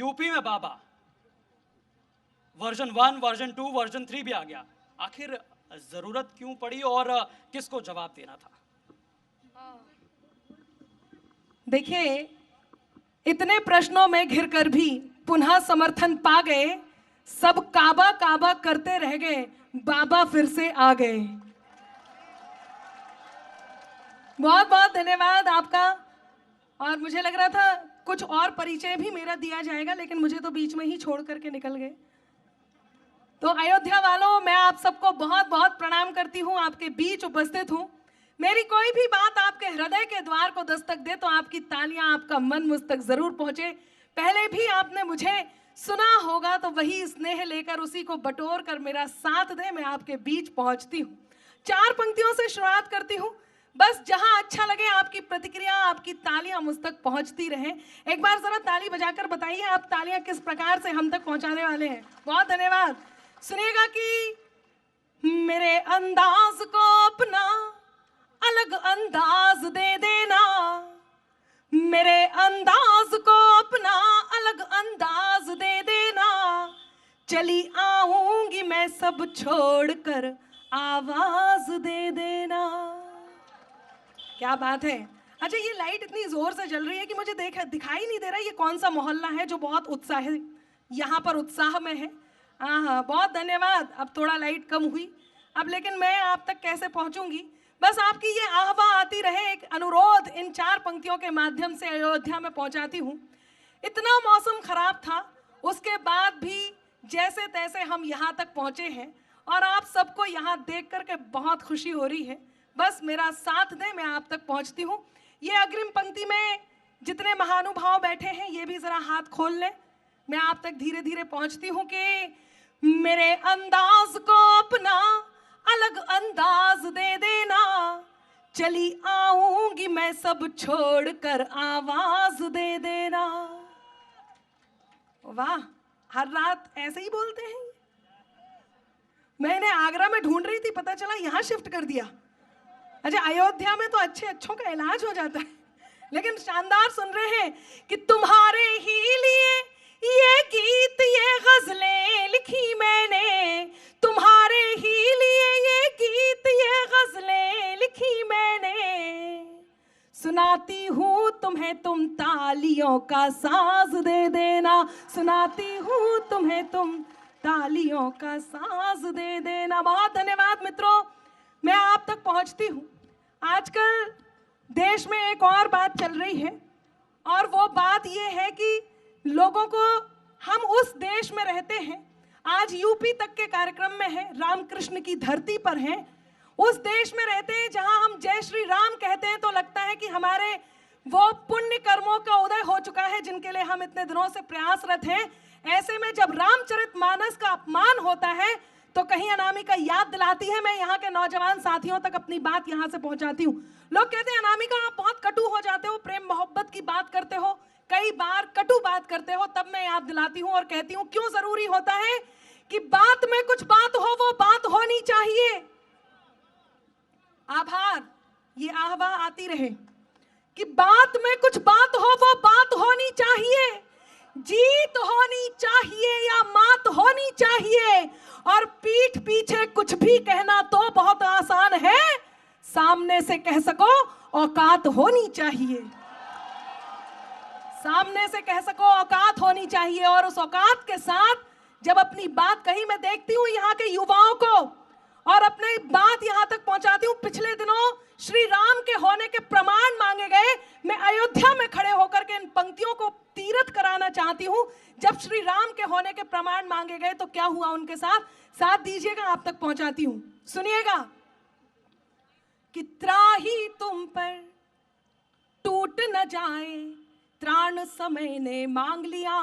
UP में बाबा version 1, version 2, version 3 भी आ गया, आखिर जरूरत क्यों पड़ी और किसको जवाब देना था? देखिए, इतने प्रश्नों में घिरकर भी पुनः समर्थन पा गए, सब काबा काबा करते रह गए, बाबा फिर से आ गए। बहुत बहुत धन्यवाद आपका। और मुझे लग रहा था कुछ और परिचय भी मेरा दिया जाएगा, लेकिन मुझे तो बीच में ही छोड़ करके निकल गए। तो अयोध्या वालों, मैं आप सबको बहुत बहुत प्रणाम करती हूँ, आपके बीच उपस्थित हूँ। मेरी कोई भी बात आपके हृदय के द्वार को दस्तक दे तो आपकी तालियां, आपका मन मुझ तक जरूर पहुंचे। पहले भी आपने मुझे सुना होगा, तो वही स्नेह लेकर, उसी को बटोर कर मेरा साथ दे, मैं आपके बीच पहुंचती हूँ। 4 पंक्तियों से शुरुआत करती हूँ, बस जहां अच्छा लगे आपकी प्रतिक्रिया, आपकी तालियां मुझ तक पहुंचती रहें। एक बार जरा ताली बजाकर बताइए आप तालियां किस प्रकार से हम तक पहुंचाने वाले हैं। बहुत धन्यवाद। सुनिएगा कि मेरे अंदाज को अपना अलग अंदाज दे देना, मेरे अंदाज को अपना अलग अंदाज दे देना, चली आऊंगी मैं सब छोड़कर आवाज दे देना। क्या बात है। अच्छा, ये लाइट इतनी जोर से जल रही है कि मुझे दिखाई नहीं दे रहा ये कौन सा मोहल्ला है जो बहुत उत्साह यहाँ पर उत्साह में है। हाँ, बहुत धन्यवाद। अब थोड़ा लाइट कम हुई, अब लेकिन मैं आप तक कैसे पहुंचूंगी, बस आपकी ये आहवा आती रहे, एक अनुरोध इन 4 पंक्तियों के माध्यम से अयोध्या में पहुंचाती हूँ। इतना मौसम खराब था, उसके बाद भी जैसे तैसे हम यहाँ तक पहुँचे हैं और आप सबको यहाँ देख करके बहुत खुशी हो रही है। बस मेरा साथ दें, मैं आप तक पहुँचती हूँ। ये अग्रिम पंक्ति में जितने महानुभाव बैठे हैं, ये भी ज़रा हाथ खोल लें, मैं आप तक धीरे धीरे पहुँचती हूँ कि मेरे अंदाज को अपना अलग अंदाज दे देना, चली आऊंगी मैं सब छोड़कर आवाज दे देना। वाह, हर रात ऐसे ही बोलते हैं। मैंने आगरा में ढूंढ रही थी, पता चला यहाँ शिफ्ट कर दिया। अच्छा, अयोध्या में तो अच्छे अच्छों का इलाज हो जाता है, लेकिन शानदार सुन रहे हैं कि तुम्हारे ही लिए ये गीत, ये गजलें लिखी मैंने, तुम्हारे ही लिए ये गीत, ये गजलें लिखी मैंने, सुनाती हूँ तुम्हें तुम तालियों का साज दे देना, सुनाती हूँ तुम्हें तुम तालियों का साज दे देना। बहुत धन्यवाद मित्रों, मैं आप तक पहुँचती हूँ। आजकल देश में एक और बात चल रही है, और वो बात ये है कि लोगों को, हम उस देश में रहते हैं, आज यूपी तक के कार्यक्रम में हैं, रामकृष्ण की धरती पर हैं, उस देश में रहते हैं जहां हम जय श्री राम कहते हैं तो लगता है कि हमारे वो पुण्य कर्मों का उदय हो चुका है जिनके लिए हम इतने दिनों से प्रयासरत हैं। ऐसे में जब रामचरितमानस का अपमान होता है तो कहीं अनामिका याद दिलाती है। मैं यहाँ के नौजवान साथियों तक अपनी बात यहाँ से पहुँचाती हूँ। लोग कहते हैं अनामिका आप बहुत कटु हो जाते हो, प्रेम मोहब्बत की बात करते हो, कई बार कटु बात करते हो, तब मैं याद दिलाती हूँ और कहती हूँ क्यों जरूरी होता है कि बात में कुछ बात हो, वो बात होनी चाहिए। आभार, ये आहवा आती रहे कि बात में कुछ बात हो, वो बात होनी चाहिए, जीत होनी चाहिए या मात होनी चाहिए, और पीठ पीछे कुछ भी कहना तो बहुत आसान है, सामने से कह सको औकात होनी चाहिए, सामने से कह सको औकात होनी चाहिए। और उस औकात के साथ जब अपनी बात कही, मैं देखती हूँ यहाँ के युवाओं को और अपनी बात यहाँ तक पहुँचाती हूँ। पिछले दिनों श्री राम के होने के प्रमाण मांगे गए, मैं अयोध्या में खड़े होकर के इन पंक्तियों को तीरथ कराना चाहती हूँ। जब श्री राम के होने के प्रमाण मांगे गए तो क्या हुआ उनके साथ, साथ दीजिएगा, आप तक पहुँचाती हूँ, सुनिएगा कि त्राही तुम पर टूट न जाए, त्राण समय ने मांग लिया,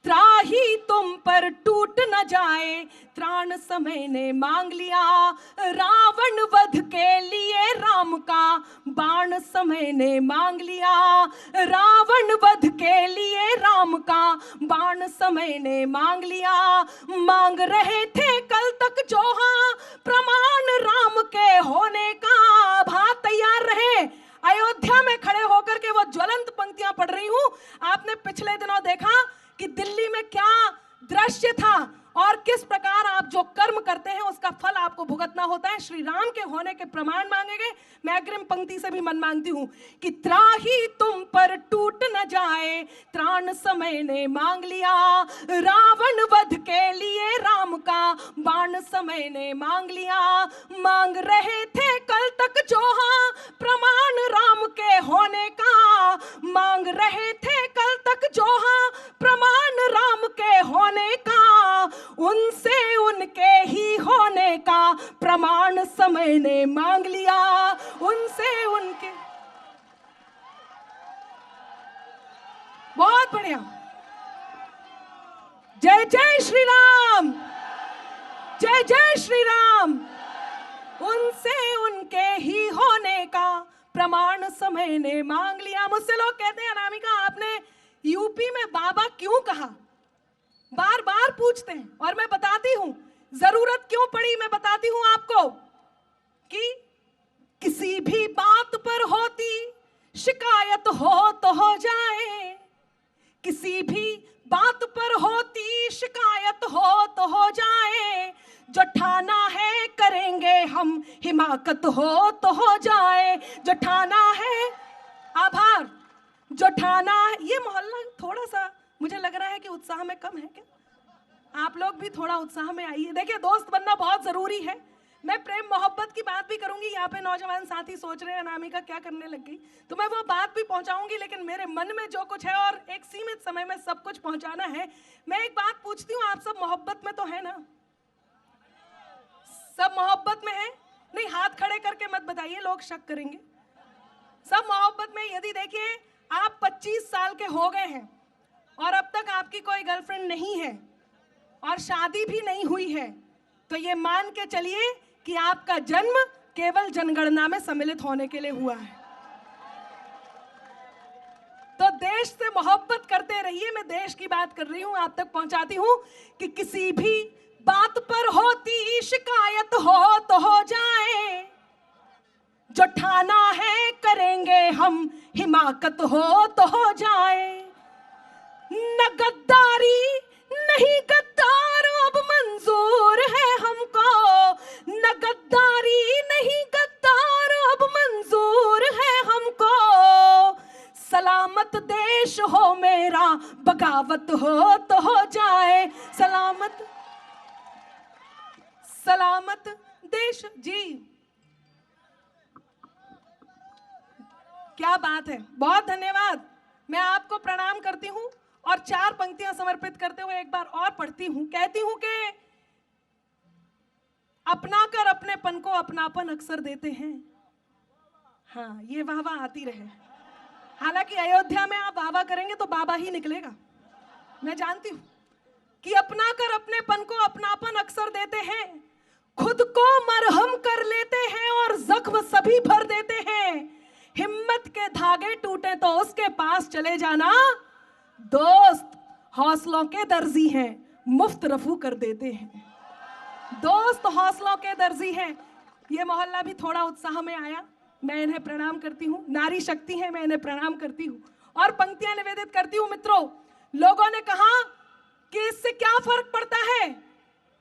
त्राही तुम पर टूट न जाए, त्राण समय ने मांग लिया, रावण वध के लिए राम का बाण समय ने मांग लिया, रावण वध के लिए राम का बाण समय ने मांग लिया, मांग रहे थे कल तक जो हाँ प्रमाण राम के होने का, भा तैयार रहे। अयोध्या में खड़े होकर के वो ज्वलंत पंक्तियां पढ़ रही हूं। आपने पिछले दिनों देखा कि दिल्ली में क्या दृश्य था और किस प्रकार आप जो कर्म करते हैं उसका फल आपको भुगतना होता है। श्री राम के होने के प्रमाण मांगेंगे। मैं अग्रिम पंक्ति से भी मन मांगती हूं कि त्राही तुम पर टूट न जाए, त्राण समय ने मांग लिया, रावण वध के लिए राम का बाण समय ने मांग लिया। मांग रहे थे कल तक जो हाँ प्रमाण राम के होने का, मांग रहे थे कल तक जो हाँ प्रमाण राम के होने का, उनसे उनके ही होने का प्रमाण समय ने मांग लिया। उनसे उनके, बहुत बढ़िया, जय जय श्री राम, जय जय श्री राम। उनसे उनके ही होने का प्रमाण समय ने मांग लिया। मुझसे लोग कहते हैं अनामिका आपने यूपी में बाबा क्यों कहा, बार बार पूछते हैं और मैं बताती हूं जरूरत क्यों पड़ी। मैं बताती हूं आपको कि किसी भी बात पर होती शिकायत हो तो हो जाए, किसी भी बात पर होती शिकायत हो तो हो जाए, जो ठाना है करेंगे हम हिमाकत हो तो हो जाए, जो ठाना है, आभार, जो ठाना है। ये मोहल्ला थोड़ा सा मुझे लग रहा है कि उत्साह में कम है क्या? आप लोग भी थोड़ा उत्साह में आइए। देखिए दोस्त बनना बहुत जरूरी है। मैं प्रेम मोहब्बत की बात भी करूंगी। यहाँ पे नौजवान साथी सोच रहे हैं अनामिका क्या करने लग गई, तो मैं वो बात भी पहुंचाऊंगी, लेकिन मेरे मन में जो कुछ है और एक सीमित समय में सब कुछ पहुंचाना है। मैं एक बात पूछती हूँ, आप सब मोहब्बत में तो है ना? सब मोहब्बत में है? नहीं, हाथ खड़े करके मत बताइए, लोग शक करेंगे। सब मोहब्बत में। यदि देखिए आप 25 साल के हो गए हैं और अब तक आपकी कोई गर्लफ्रेंड नहीं है और शादी भी नहीं हुई है, तो ये मान के चलिए कि आपका जन्म केवल जनगणना में सम्मिलित होने के लिए हुआ है। तो देश से मोहब्बत करते रहिए। मैं देश की बात कर रही हूं, आप तक पहुंचाती हूं कि किसी भी बात पर होती शिकायत हो तो हो जाए, जो ठाना है करेंगे हम हिमाकत हो तो हो जाए। न गद्दारी नहीं गद्दार अब मंजूर है हमको, न गद्दारी नहीं गद्दार अब मंजूर है हमको, सलामत देश हो मेरा बगावत हो तो हो जाए, सलामत सलामत देश। जी क्या बात है, बहुत धन्यवाद। मैं आपको प्रणाम करती हूं और 4 पंक्तियां समर्पित करते हुए एक बार और पढ़ती हूं। कहती हूं कि अपना कर अपनेपन को अपनापन अक्सर देते हैं। हाँ, ये वाह वाह आती रहे। हालांकि अयोध्या में आप वाह वाह करेंगे तो बाबा ही निकलेगा, मैं जानती हूं कि अपना कर अपनेपन को अपनापन अक्सर देते हैं, खुद को मरहम कर लेते हैं और जख्म सभी भर देते हैं, हिम्मत के धागे टूटे तो उसके पास चले जाना, दोस्त हौसलों के दर्जी हैं मुफ्त रफू कर देते हैं, दोस्त हौसलों के दर्जी हैं। ये मोहल्ला भी थोड़ा उत्साह में आया, मैं इन्हें प्रणाम करती हूँ। नारी शक्ति है, मैं इन्हें प्रणाम करती हूँ और पंक्तियां निवेदित करती हूँ। मित्रों, लोगों ने कहा कि इससे क्या फर्क पड़ता है,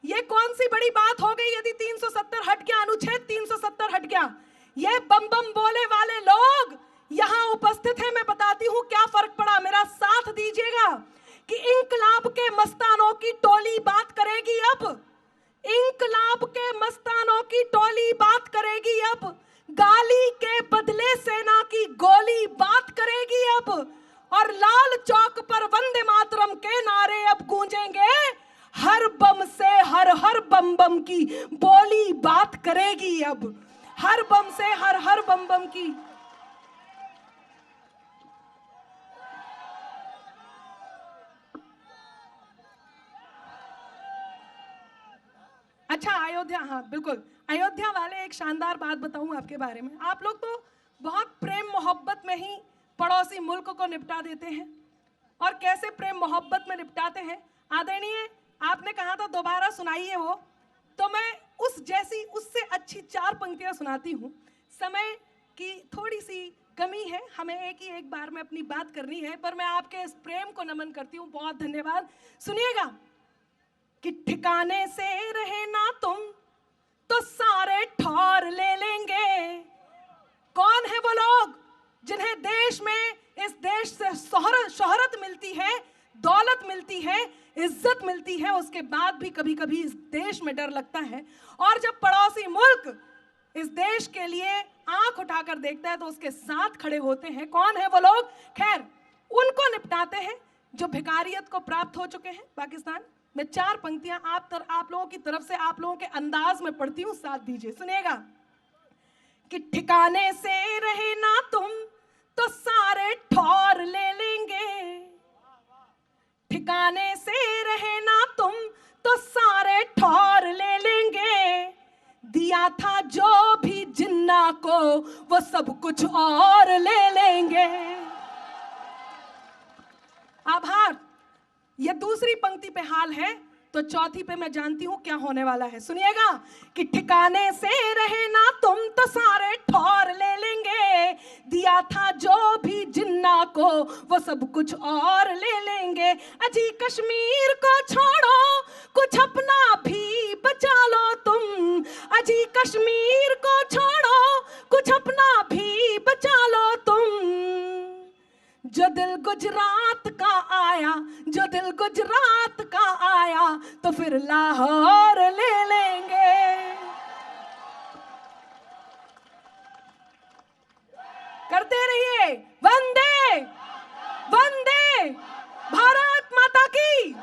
ये कौन सी बड़ी बात हो गई यदि 370 हट गया, अनुच्छेद 370 हट गया। ये बम बम बोले वाले लोग यहां उपस्थित हैं। मैं बताती हूं क्या फर्क पड़ा, मेरा साथ दीजिएगा कि इंकलाब के मस्तानों की टोली बात करेगी अब, इंकलाब के मस्तानों की टोली बात करेगी अब, गाली के बदले सेना की गोली बात करेगी अब, और लाल चौक पर वंदे मातरम के नारे अब गूंजेंगे, हर बम से हर हर बम बम की बोली बात करेगी अब, हर बम से हर हर बम बम की। अच्छा, अयोध्या, हाँ बिल्कुल, अयोध्या वाले एक शानदार बात बताऊं आपके बारे में। आप लोग तो बहुत प्रेम मोहब्बत में ही पड़ोसी मुल्क को निपटा देते हैं, और कैसे प्रेम मोहब्बत में निपटाते हैं। आदरणीय, आपने कहा था दोबारा सुनाइए वो, तो मैं उस जैसी उससे अच्छी 4 पंक्तियां सुनाती हूं। समय की थोड़ी सी कमी है, हमें एक बार में अपनी बात करनी है, पर मैं आपके इस प्रेम को नमन करती हूँ। बहुत धन्यवाद। सुनिएगा कि ठिकाने से रहे ना तुम तो सारे ठौर ले लेंगे। कौन है वो लोग जिन्हें देश में, इस देश से शोहरत मिलती है, दौलत मिलती है, इज्जत मिलती है, उसके बाद भी कभी कभी इस देश में डर लगता है। और जब पड़ोसी मुल्क इस देश के लिए आंख उठाकर देखता है तो उसके साथ खड़े होते हैं। कौन है वो लोग? खैर, उनको निपटाते हैं जो भिखारियत को प्राप्त हो चुके हैं पाकिस्तान में। 4 पंक्तियां आप लोगों की तरफ से, आप लोगों के अंदाज में पढ़ती हूं, साथ दीजिए। सुनिएगा कि ठिकाने से रहे ना तुम तो सारे ठौर ले लेंगे। ठिकाने से रहे ना तुम तो सारे ठौर ले लेंगे। दिया था जो भी जिन्ना को वो सब कुछ और ले लेंगे। आभार। ये दूसरी पंक्ति पे हाल है, तो चौथी पे मैं जानती हूं क्या होने वाला है। सुनिएगा कि ठिकाने से रहे ना तुम तो सारे ठौर ले लेंगे। दिया था जो भी जिन्ना को वो सब कुछ और ले लेंगे। अजी कश्मीर को छोड़ो, कुछ अपना भी बचा लो तुम। अजी कश्मीर को छोड़ो, कुछ अपना भी बचा लो तुम। जो दिल गुजरात का आया, जो दिल गुजरात का आया तो फिर लाहौर ले लेंगे। करते रहिए। वंदे वंदे भारत माता की।